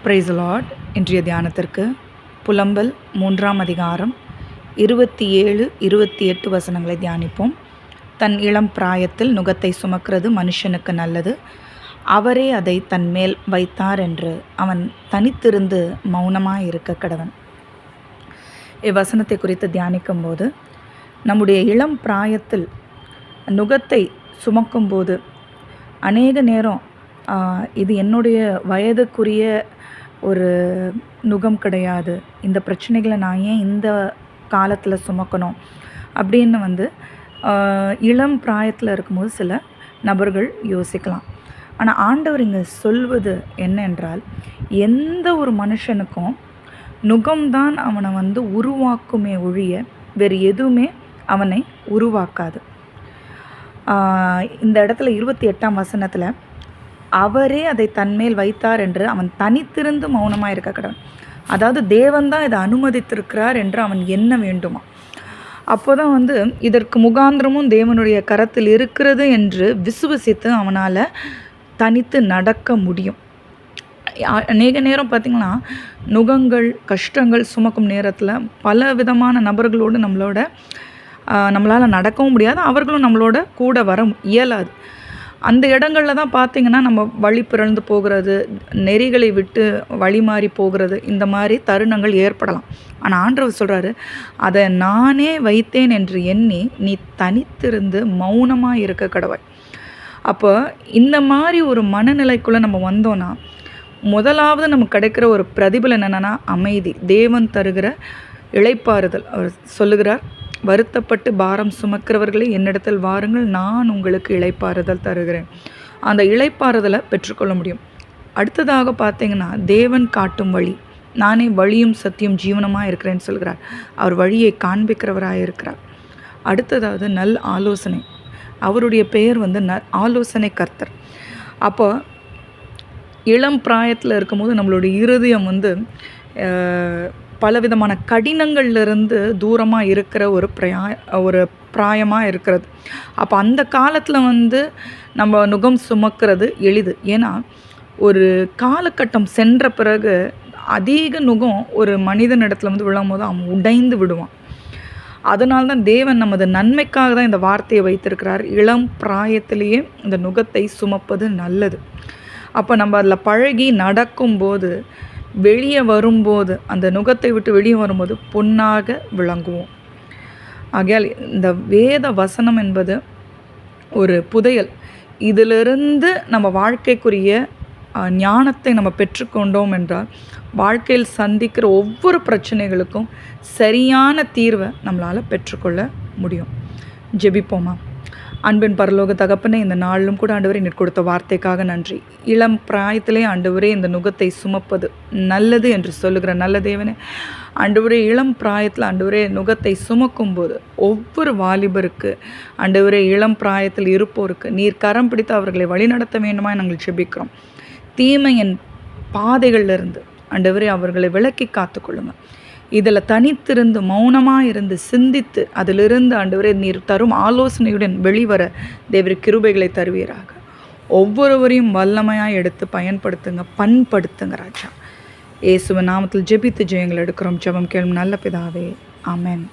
Price Lord. இன்றைய தியானத்திற்கு புலம்பல் 3ஆம் அதிகாரம் 27-28 வசனங்களை தியானிப்போம். தன் இளம் பிராயத்தில் நுகத்தை சுமக்கிறது மனுஷனுக்கு நல்லது, அவரே அதை தன் மேல் வைத்தார் என்று அவன் தனித்திருந்து மௌனமாயிருக்க கடவன். இவ்வசனத்தை குறித்து தியானிக்கும் போது, நம்முடைய இளம் பிராயத்தில் நுகத்தை சுமக்கும்போது அநேக நேரம் இது என்னுடைய வயதுக்குரிய ஒரு நுகம் கிடையாது, இந்த பிரச்சனைகளை நான் ஏன் இந்த காலத்தில் சுமக்கணும் அப்படின்னு இளம் பிராயத்தில் இருக்கும்போது சில நபர்கள் யோசிக்கலாம். ஆனால் ஆண்டவர் இங்கே சொல்வது என்னென்றால், எந்த ஒரு மனுஷனுக்கும் நுகம்தான் அவனை உருவாக்குமே ஒழிய வேறு எதுவுமே அவனை உருவாக்காது. இந்த இடத்துல 28ஆம் வசனத்தில் அவரே அதை தன்மேல் வைத்தார் என்று அவன் தனித்திருந்து மௌனமாக இருக்க கடவன். அதாவது தேவன்தான் இதை அனுமதித்திருக்கிறார் என்று அவன் எண்ண வேண்டுமா. அப்போ தான் இதற்கு முகாந்திரமும் தேவனுடைய கரத்தில் இருக்கிறது என்று விசுவசித்து அவனால் தனித்து நடக்க முடியும். அநேக நேரம் பார்த்திங்கன்னா, நுகங்கள் கஷ்டங்கள் சுமக்கும் நேரத்தில் பல விதமான நபர்களோடு நம்மளால் நடக்கவும் முடியாது, அவர்களும் நம்மளோட கூட வர இயலாது. அந்த இடங்களில் தான் பார்த்திங்கன்னா நம்ம வழி பிறழ்ந்து போகிறது, நெறிகளை விட்டு வழி மாறி போகிறது, இந்த மாதிரி தருணங்கள் ஏற்படலாம். ஆனால் ஆண்டவர் சொல்கிறாரு, அதை நானே வைத்தேன் என்று எண்ணி நீ தனித்திருந்து மௌனமாக இருக்க கடவாய். அப்போ இந்த மாதிரி ஒரு மனநிலைக்குள்ளே நம்ம வந்தோன்னா, முதலாவது நமக்கு கிடைக்கிற ஒரு பிரதிபலன் என்னென்னா அமைதி, தேவன் தருகிற இளைப்பாறுதல். அவர் சொல்லுகிறார், வருத்தப்பட்டு பாரம் சுமக்கிறவர்களே என்னிடத்தில் வாருங்கள், நான் உங்களுக்கு இளைப்பாறுதல் தருகிறேன். அந்த இளைப்பாறுதலை பெற்றுக்கொள்ள முடியும். அடுத்ததாக பார்த்தீங்கன்னா, தேவன் காட்டும் வழி, நானே வழியும் சத்தியம் ஜீவனமாக இருக்கிறேன்னு சொல்கிறார். அவர் வழியை காண்பிக்கிறவராக இருக்கிறார். அடுத்ததாவது நல் ஆலோசனை, அவருடைய பெயர் ஆலோசனை கர்த்தர். அப்போ இளம் பிராயத்தில் இருக்கும்போது நம்மளுடைய இருதயம் பலவிதமான கடினங்கள்லேருந்து தூரமாக இருக்கிற ஒரு பிராயமாக இருக்கிறது. அப்போ அந்த காலத்தில் நம்ம நுகம் சுமக்கிறது எளிது. ஏன்னா ஒரு காலகட்டம் சென்ற பிறகு அதிக நுகம் ஒரு மனிதனிடத்தில் விழும் போது அவன் உடைந்து விடுவான். அதனால்தான் தேவன் நமது நன்மைக்காக தான் இந்த வார்த்தையை வைத்திருக்கிறார். இளம் பிராயத்திலேயே இந்த நுகத்தை சுமப்பது நல்லது. அப்போ நம்ம அதில் பழகி நடக்கும்போது, வெளியே வரும்போது, அந்த நுகத்தை விட்டு வெளியே வரும்போது பொன்னாக விளங்குவோம். ஆகையால் இந்த வேத வசனம் என்பது ஒரு புதையல். இதிலிருந்து நம்ம வாழ்க்கைக்குரிய ஞானத்தை நம்ம பெற்றுக்கொண்டோம் என்றால், வாழ்க்கையில் சந்திக்கிற ஒவ்வொரு பிரச்சனைகளுக்கும் சரியான தீர்வை நம்மளால் பெற்றுக்கொள்ள முடியும். ஜெபிப்போமா. அன்பின் பரலோக தகப்பனே, இந்த நாளிலும் கூட ஆண்டவரே நீர் கொடுத்த வார்த்தைக்காக நன்றி. இளம் பிராயத்திலே ஆண்டவரே இந்த நுகத்தை சுமப்பது நல்லது என்று சொல்லுகிற நல்ல தேவனே, ஆண்டவரே இளம் பிராயத்தில் ஆண்டவரே நுகத்தை சுமக்கும்போது ஒவ்வொரு வாலிபருக்கு, ஆண்டவரே இளம் பிராயத்தில் இருப்போருக்கு நீர் கரம் பிடித்து அவர்களை வழிநடத்த வேண்டுமா நாங்கள் ஜெபிக்கிறோம். தீமையின் பாதைகளிலிருந்து ஆண்டவரே அவர்களை விலக்கி காத்துக்கொள்ளுங்க. இதில் தனித்திருந்து மௌனமாக இருந்து சிந்தித்து அதிலிருந்து ஆண்டவரே நீர் தரும் ஆலோசனையுடன் வெளிவர தேவரே கிருபைகளை தருவீராக. ஒவ்வொருவரையும் வல்லமையாக எடுத்து பயன்படுத்துங்க, பண்படுத்துங்க ராஜா. இயேசுவின் நாமத்தில் ஜெபித்து ஜெயங்கள் எடுக்கிறோம். ஜெபம் கேளும் நல்ல பிதாவே, ஆமென்.